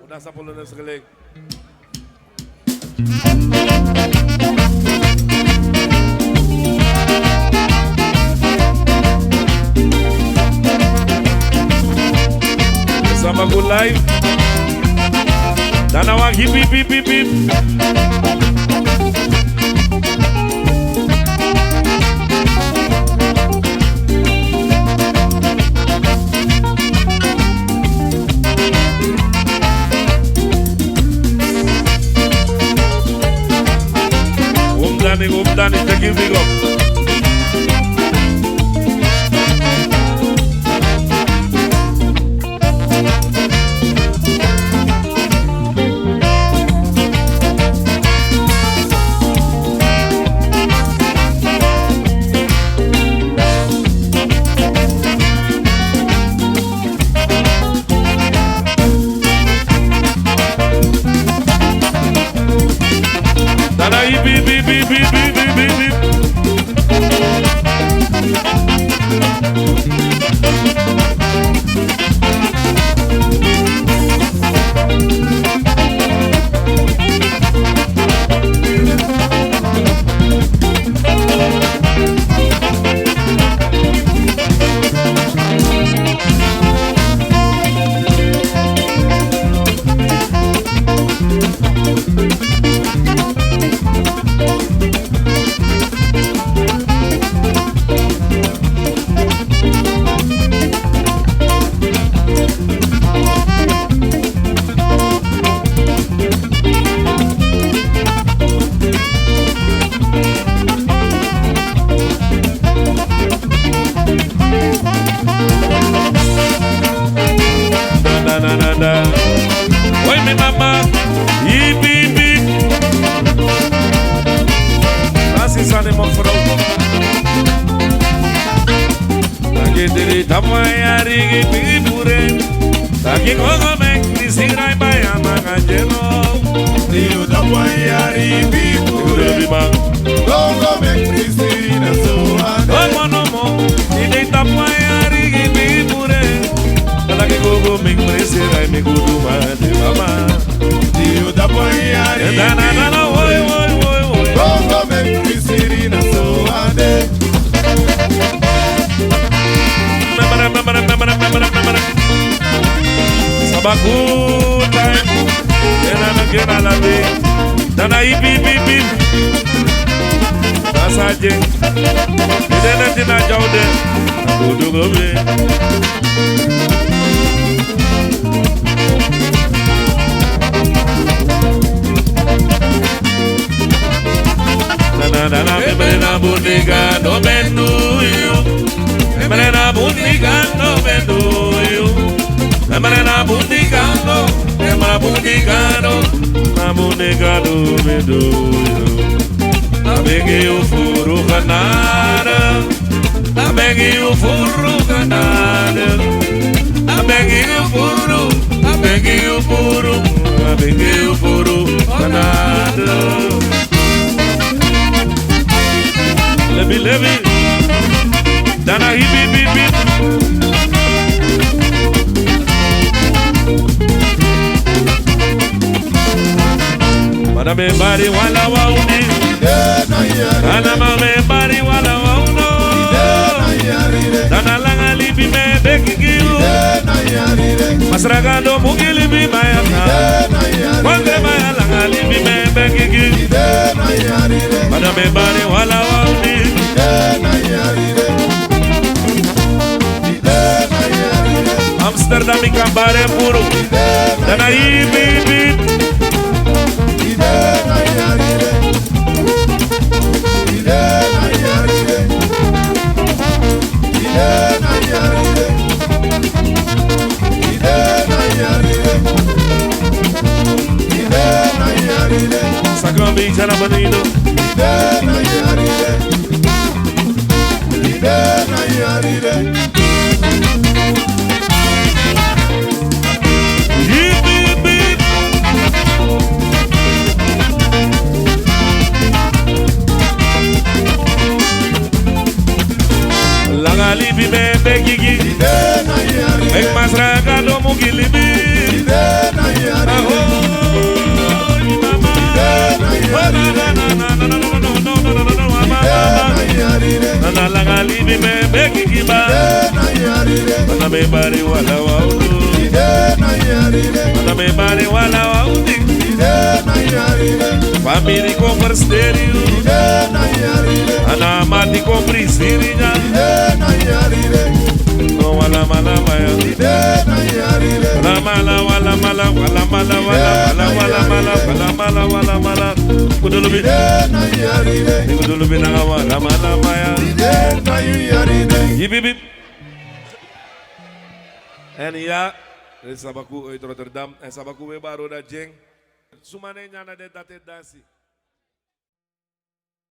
Udah 10 sekali. Bersama Go Live dan awak hip hip hip hip hip. Dani, take you big up. Dana, beep, beep, beep, beep, beep. Oi, mi mama, ibi, nasi sane mon vrouw. Lagi diri tamayari ibi pure, lagi kogo mek disirai bayam ngajeno. Tiu tamayari ibi pure, kogo mek disirai suara. Komo nomo, ini tamayari ibi pure. Lagi gogo ming presirai mi gudu mati mama. Dio da poiari. Na oi. Gogo ming presiri na soade. Memara. Sabaku time. Kena lagi. Dana ibi. Nasaje. Tina jauh deh. Gudu gobe. Memena bundiga no benduyo. Memena bundiga no benduyo. Memena bundiga no. Memena bundiga no. Bundiga no benduyo. Abegi ufuru kanada. Abegi ufuru kanada. Abegi ufuru kanada. Lebih Dana hibi Mana membari wala wauni Dana membari wala wauno Dana langa libi me bekigiu Masragado mugi libi mayana Wangre maya langa libi me bekigiu Mana membari wala wauni Amsterdam ikambare puro Dana ibi Sakambi jana banino Libi me begigi Ek masraga do mugi libi bari wala waudu. Mana me bari wala waudi. Family cover stereo. Ana mati compri sirinya. No wala mala maya. Wala mala wala mala wala mala wala wala mala wala mala wala mala. Kudulubi. Kudulubi na wala mala maya. Yibibib. En ja, sabaku uit Rotterdam en sabaku we baro da jeng. Sumane nyana de date dansi.